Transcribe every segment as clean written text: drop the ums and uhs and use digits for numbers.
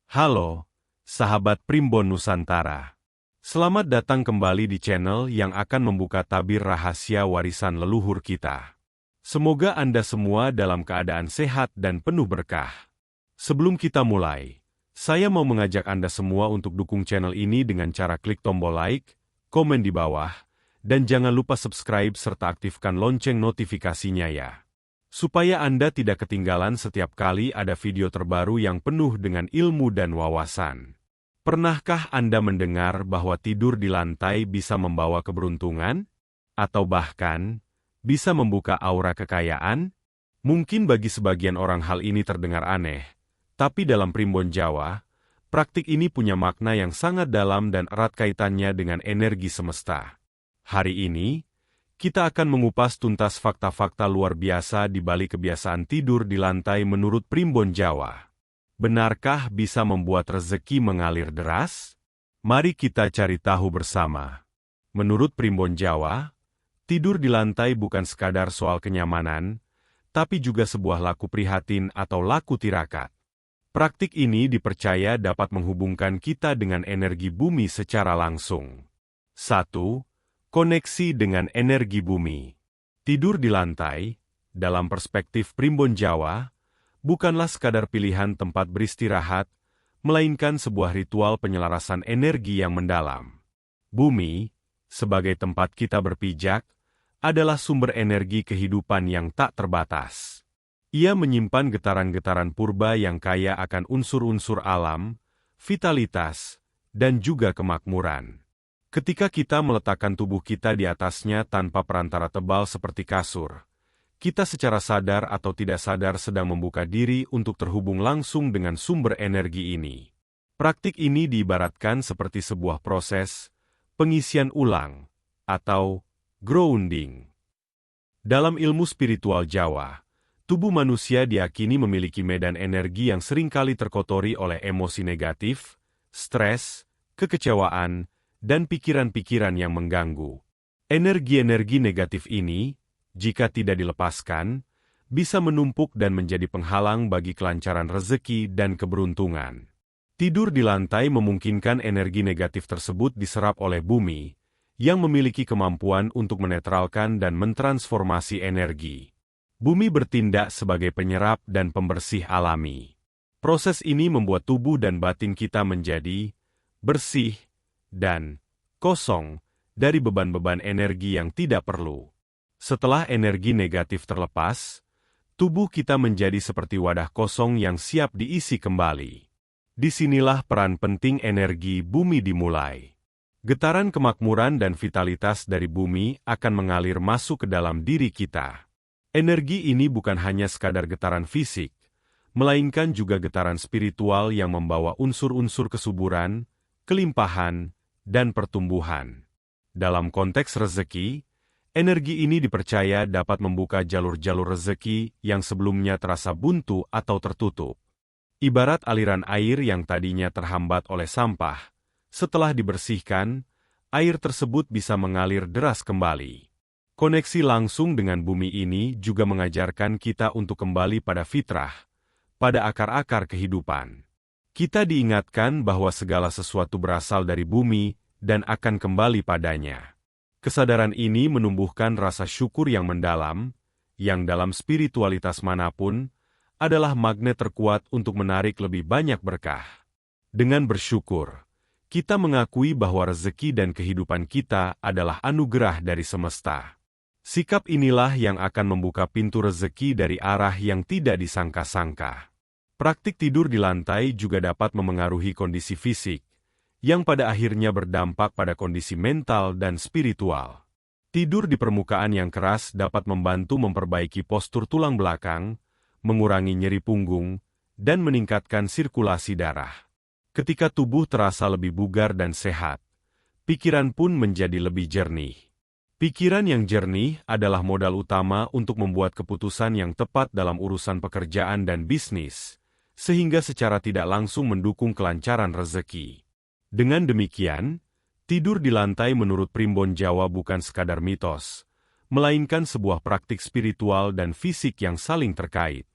Halo, sahabat Primbon Nusantara. Selamat datang kembali di channel yang akan membuka tabir rahasia warisan leluhur kita. Semoga Anda semua dalam keadaan sehat dan penuh berkah. Sebelum kita mulai, saya mau mengajak Anda semua untuk dukung channel ini dengan cara klik tombol like, komen di bawah, dan jangan lupa subscribe serta aktifkan lonceng notifikasinya ya. Supaya Anda tidak ketinggalan setiap kali ada video terbaru yang penuh dengan ilmu dan wawasan. Pernahkah Anda mendengar bahwa tidur di lantai bisa membawa keberuntungan? Atau bahkan, bisa membuka aura kekayaan? Mungkin bagi sebagian orang hal ini terdengar aneh, tapi dalam Primbon Jawa, praktik ini punya makna yang sangat dalam dan erat kaitannya dengan energi semesta. Hari ini, kita akan mengupas tuntas fakta-fakta luar biasa di balik kebiasaan tidur di lantai menurut Primbon Jawa. Benarkah bisa membuat rezeki mengalir deras? Mari kita cari tahu bersama. Menurut Primbon Jawa, tidur di lantai bukan sekadar soal kenyamanan, tapi juga sebuah laku prihatin atau laku tirakat. Praktik ini dipercaya dapat menghubungkan kita dengan energi bumi secara langsung. 1. Koneksi dengan energi bumi. Tidur di lantai, dalam perspektif Primbon Jawa, bukanlah sekadar pilihan tempat beristirahat, melainkan sebuah ritual penyelarasan energi yang mendalam. Bumi, sebagai tempat kita berpijak, adalah sumber energi kehidupan yang tak terbatas. Ia menyimpan getaran-getaran purba yang kaya akan unsur-unsur alam, vitalitas, dan juga kemakmuran. Ketika kita meletakkan tubuh kita di atasnya tanpa perantara tebal seperti kasur, kita secara sadar atau tidak sadar sedang membuka diri untuk terhubung langsung dengan sumber energi ini. Praktik ini diibaratkan seperti sebuah proses pengisian ulang atau grounding. Dalam ilmu spiritual Jawa, tubuh manusia diyakini memiliki medan energi yang seringkali terkotori oleh emosi negatif, stres, kekecewaan, dan pikiran-pikiran yang mengganggu. Energi-energi negatif ini, jika tidak dilepaskan, bisa menumpuk dan menjadi penghalang bagi kelancaran rezeki dan keberuntungan. Tidur di lantai memungkinkan energi negatif tersebut diserap oleh bumi, yang memiliki kemampuan untuk menetralkan dan mentransformasi energi. Bumi bertindak sebagai penyerap dan pembersih alami. Proses ini membuat tubuh dan batin kita menjadi bersih dan kosong dari beban-beban energi yang tidak perlu. Setelah energi negatif terlepas, tubuh kita menjadi seperti wadah kosong yang siap diisi kembali. Disinilah peran penting energi bumi dimulai. Getaran kemakmuran dan vitalitas dari bumi akan mengalir masuk ke dalam diri kita. Energi ini bukan hanya sekadar getaran fisik, melainkan juga getaran spiritual yang membawa unsur-unsur kesuburan, kelimpahan, dan pertumbuhan. Dalam konteks rezeki, energi ini dipercaya dapat membuka jalur-jalur rezeki yang sebelumnya terasa buntu atau tertutup. Ibarat aliran air yang tadinya terhambat oleh sampah, setelah dibersihkan, air tersebut bisa mengalir deras kembali. Koneksi langsung dengan bumi ini juga mengajarkan kita untuk kembali pada fitrah, pada akar-akar kehidupan. Kita diingatkan bahwa segala sesuatu berasal dari bumi dan akan kembali padanya. Kesadaran ini menumbuhkan rasa syukur yang mendalam, yang dalam spiritualitas manapun, adalah magnet terkuat untuk menarik lebih banyak berkah. Dengan bersyukur, kita mengakui bahwa rezeki dan kehidupan kita adalah anugerah dari semesta. Sikap inilah yang akan membuka pintu rezeki dari arah yang tidak disangka-sangka. Praktik tidur di lantai juga dapat memengaruhi kondisi fisik, yang pada akhirnya berdampak pada kondisi mental dan spiritual. Tidur di permukaan yang keras dapat membantu memperbaiki postur tulang belakang, mengurangi nyeri punggung, dan meningkatkan sirkulasi darah. Ketika tubuh terasa lebih bugar dan sehat, pikiran pun menjadi lebih jernih. Pikiran yang jernih adalah modal utama untuk membuat keputusan yang tepat dalam urusan pekerjaan dan bisnis, sehingga secara tidak langsung mendukung kelancaran rezeki. Dengan demikian, tidur di lantai menurut Primbon Jawa bukan sekadar mitos, melainkan sebuah praktik spiritual dan fisik yang saling terkait.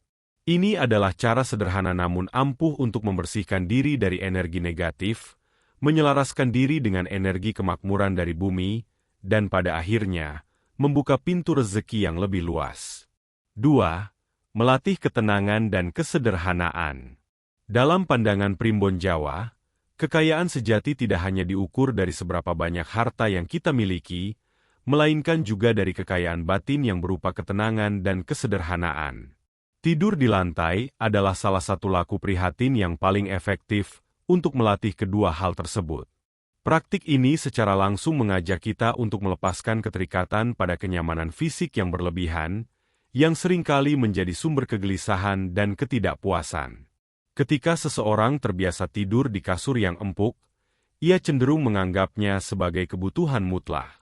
Ini adalah cara sederhana namun ampuh untuk membersihkan diri dari energi negatif, menyelaraskan diri dengan energi kemakmuran dari bumi, dan pada akhirnya, membuka pintu rezeki yang lebih luas. 2. Melatih ketenangan dan kesederhanaan. Dalam pandangan Primbon Jawa, kekayaan sejati tidak hanya diukur dari seberapa banyak harta yang kita miliki, melainkan juga dari kekayaan batin yang berupa ketenangan dan kesederhanaan. Tidur di lantai adalah salah satu laku prihatin yang paling efektif untuk melatih kedua hal tersebut. Praktik ini secara langsung mengajak kita untuk melepaskan keterikatan pada kenyamanan fisik yang berlebihan, yang seringkali menjadi sumber kegelisahan dan ketidakpuasan. Ketika seseorang terbiasa tidur di kasur yang empuk, ia cenderung menganggapnya sebagai kebutuhan mutlak.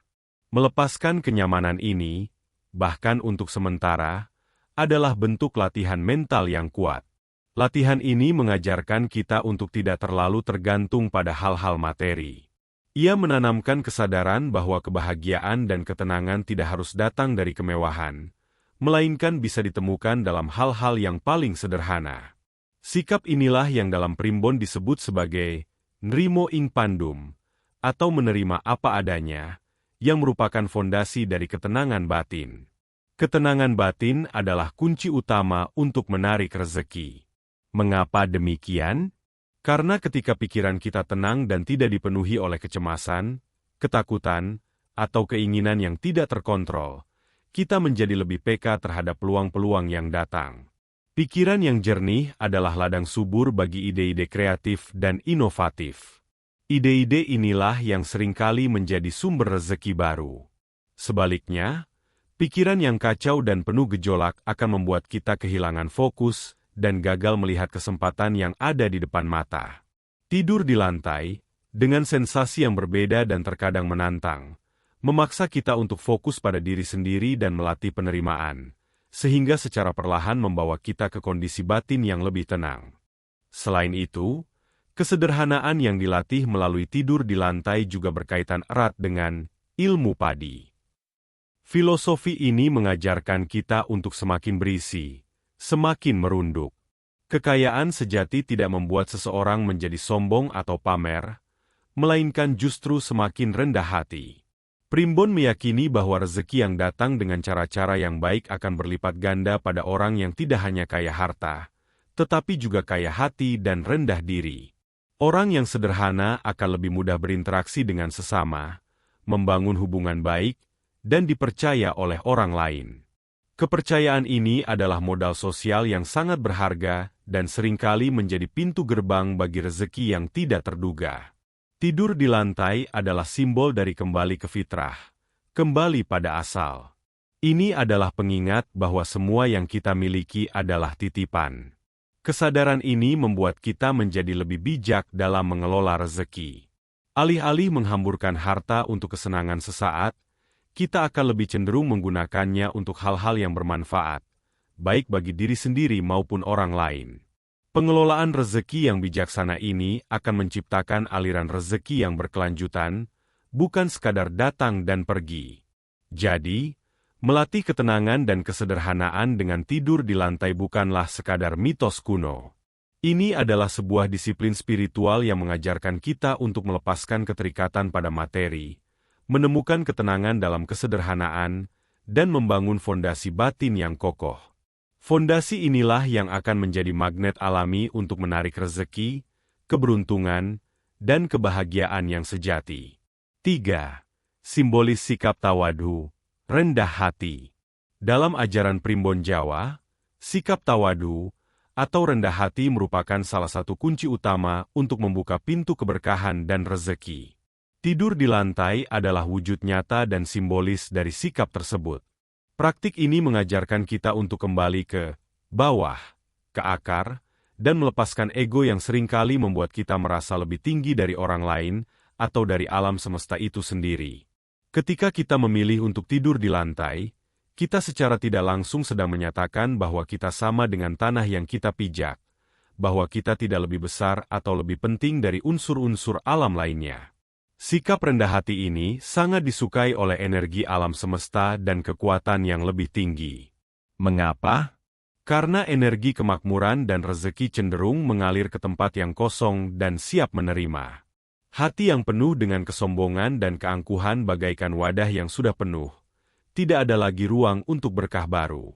Melepaskan kenyamanan ini, bahkan untuk sementara, adalah bentuk latihan mental yang kuat. Latihan ini mengajarkan kita untuk tidak terlalu tergantung pada hal-hal materi. Ia menanamkan kesadaran bahwa kebahagiaan dan ketenangan tidak harus datang dari kemewahan, melainkan bisa ditemukan dalam hal-hal yang paling sederhana. Sikap inilah yang dalam Primbon disebut sebagai nrimo ing pandum, atau menerima apa adanya, yang merupakan fondasi dari ketenangan batin. Ketenangan batin adalah kunci utama untuk menarik rezeki. Mengapa demikian? Karena ketika pikiran kita tenang dan tidak dipenuhi oleh kecemasan, ketakutan, atau keinginan yang tidak terkontrol, kita menjadi lebih peka terhadap peluang-peluang yang datang. Pikiran yang jernih adalah ladang subur bagi ide-ide kreatif dan inovatif. Ide-ide inilah yang seringkali menjadi sumber rezeki baru. Sebaliknya, pikiran yang kacau dan penuh gejolak akan membuat kita kehilangan fokus dan gagal melihat kesempatan yang ada di depan mata. Tidur di lantai, dengan sensasi yang berbeda dan terkadang menantang, memaksa kita untuk fokus pada diri sendiri dan melatih penerimaan, sehingga secara perlahan membawa kita ke kondisi batin yang lebih tenang. Selain itu, kesederhanaan yang dilatih melalui tidur di lantai juga berkaitan erat dengan ilmu padi. Filosofi ini mengajarkan kita untuk semakin berisi, semakin merunduk. Kekayaan sejati tidak membuat seseorang menjadi sombong atau pamer, melainkan justru semakin rendah hati. Primbon meyakini bahwa rezeki yang datang dengan cara-cara yang baik akan berlipat ganda pada orang yang tidak hanya kaya harta, tetapi juga kaya hati dan rendah diri. Orang yang sederhana akan lebih mudah berinteraksi dengan sesama, membangun hubungan baik, dan dipercaya oleh orang lain. Kepercayaan ini adalah modal sosial yang sangat berharga dan seringkali menjadi pintu gerbang bagi rezeki yang tidak terduga. Tidur di lantai adalah simbol dari kembali ke fitrah, kembali pada asal. Ini adalah pengingat bahwa semua yang kita miliki adalah titipan. Kesadaran ini membuat kita menjadi lebih bijak dalam mengelola rezeki. Alih-alih menghamburkan harta untuk kesenangan sesaat, kita akan lebih cenderung menggunakannya untuk hal-hal yang bermanfaat, baik bagi diri sendiri maupun orang lain. Pengelolaan rezeki yang bijaksana ini akan menciptakan aliran rezeki yang berkelanjutan, bukan sekadar datang dan pergi. Jadi, melatih ketenangan dan kesederhanaan dengan tidur di lantai bukanlah sekadar mitos kuno. Ini adalah sebuah disiplin spiritual yang mengajarkan kita untuk melepaskan keterikatan pada materi, menemukan ketenangan dalam kesederhanaan, dan membangun fondasi batin yang kokoh. Fondasi inilah yang akan menjadi magnet alami untuk menarik rezeki, keberuntungan, dan kebahagiaan yang sejati. 3. Simbolis sikap tawadu, rendah hati. Dalam ajaran Primbon Jawa, sikap tawadu, atau rendah hati merupakan salah satu kunci utama untuk membuka pintu keberkahan dan rezeki. Tidur di lantai adalah wujud nyata dan simbolis dari sikap tersebut. Praktik ini mengajarkan kita untuk kembali ke bawah, ke akar, dan melepaskan ego yang seringkali membuat kita merasa lebih tinggi dari orang lain atau dari alam semesta itu sendiri. Ketika kita memilih untuk tidur di lantai, kita secara tidak langsung sedang menyatakan bahwa kita sama dengan tanah yang kita pijak, bahwa kita tidak lebih besar atau lebih penting dari unsur-unsur alam lainnya. Sikap rendah hati ini sangat disukai oleh energi alam semesta dan kekuatan yang lebih tinggi. Mengapa? Karena energi kemakmuran dan rezeki cenderung mengalir ke tempat yang kosong dan siap menerima. Hati yang penuh dengan kesombongan dan keangkuhan bagaikan wadah yang sudah penuh. Tidak ada lagi ruang untuk berkah baru.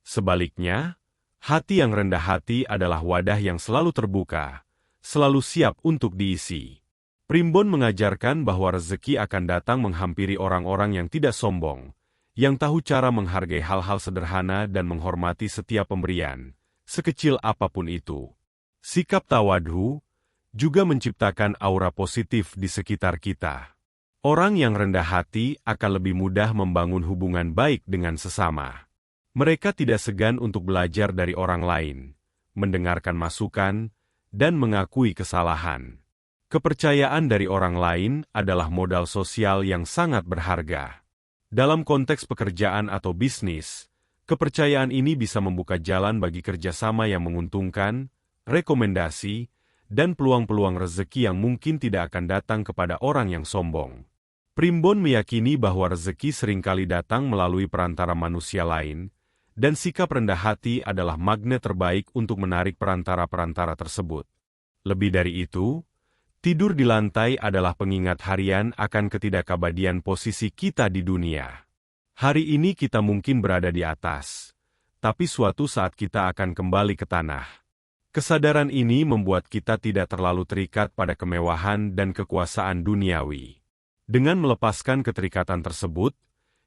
Sebaliknya, hati yang rendah hati adalah wadah yang selalu terbuka, selalu siap untuk diisi. Primbon mengajarkan bahwa rezeki akan datang menghampiri orang-orang yang tidak sombong, yang tahu cara menghargai hal-hal sederhana dan menghormati setiap pemberian, sekecil apapun itu. Sikap tawadhu juga menciptakan aura positif di sekitar kita. Orang yang rendah hati akan lebih mudah membangun hubungan baik dengan sesama. Mereka tidak segan untuk belajar dari orang lain, mendengarkan masukan, dan mengakui kesalahan. Kepercayaan dari orang lain adalah modal sosial yang sangat berharga. Dalam konteks pekerjaan atau bisnis, kepercayaan ini bisa membuka jalan bagi kerjasama yang menguntungkan, rekomendasi, dan peluang-peluang rezeki yang mungkin tidak akan datang kepada orang yang sombong. Primbon meyakini bahwa rezeki seringkali datang melalui perantara manusia lain, dan sikap rendah hati adalah magnet terbaik untuk menarik perantara-perantara tersebut. Lebih dari itu, tidur di lantai adalah pengingat harian akan ketidakabadian posisi kita di dunia. Hari ini kita mungkin berada di atas, tapi suatu saat kita akan kembali ke tanah. Kesadaran ini membuat kita tidak terlalu terikat pada kemewahan dan kekuasaan duniawi. Dengan melepaskan keterikatan tersebut,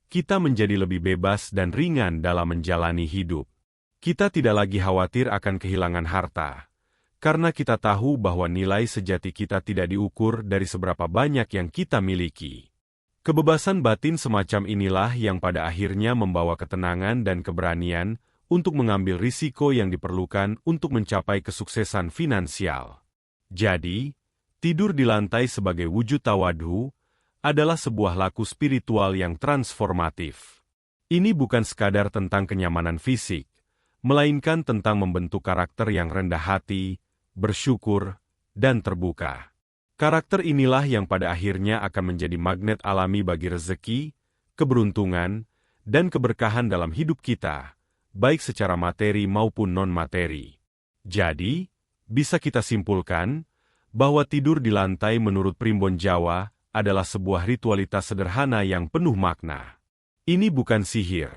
kita menjadi lebih bebas dan ringan dalam menjalani hidup. Kita tidak lagi khawatir akan kehilangan harta, karena kita tahu bahwa nilai sejati kita tidak diukur dari seberapa banyak yang kita miliki. Kebebasan batin semacam inilah yang pada akhirnya membawa ketenangan dan keberanian untuk mengambil risiko yang diperlukan untuk mencapai kesuksesan finansial. Jadi, tidur di lantai sebagai wujud tawadhu adalah sebuah laku spiritual yang transformatif. Ini bukan sekadar tentang kenyamanan fisik, melainkan tentang membentuk karakter yang rendah hati, bersyukur, dan terbuka. Karakter inilah yang pada akhirnya akan menjadi magnet alami bagi rezeki, keberuntungan, dan keberkahan dalam hidup kita, baik secara materi maupun non-materi. Jadi, bisa kita simpulkan bahwa tidur di lantai menurut Primbon Jawa adalah sebuah ritualitas sederhana yang penuh makna. Ini bukan sihir,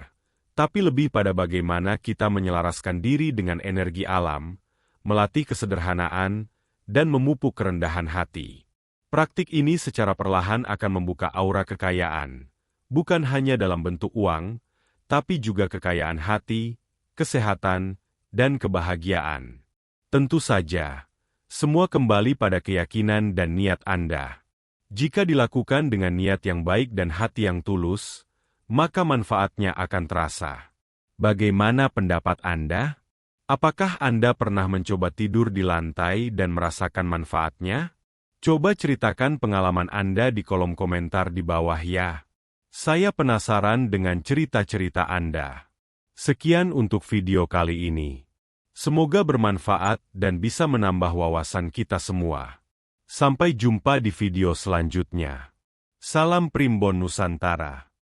tapi lebih pada bagaimana kita menyelaraskan diri dengan energi alam, melatih kesederhanaan, dan memupuk kerendahan hati. Praktik ini secara perlahan akan membuka aura kekayaan, bukan hanya dalam bentuk uang, tapi juga kekayaan hati, kesehatan, dan kebahagiaan. Tentu saja, semua kembali pada keyakinan dan niat Anda. Jika dilakukan dengan niat yang baik dan hati yang tulus, maka manfaatnya akan terasa. Bagaimana pendapat Anda? Apakah Anda pernah mencoba tidur di lantai dan merasakan manfaatnya? Coba ceritakan pengalaman Anda di kolom komentar di bawah ya. Saya penasaran dengan cerita-cerita Anda. Sekian untuk video kali ini. Semoga bermanfaat dan bisa menambah wawasan kita semua. Sampai jumpa di video selanjutnya. Salam Primbon Nusantara.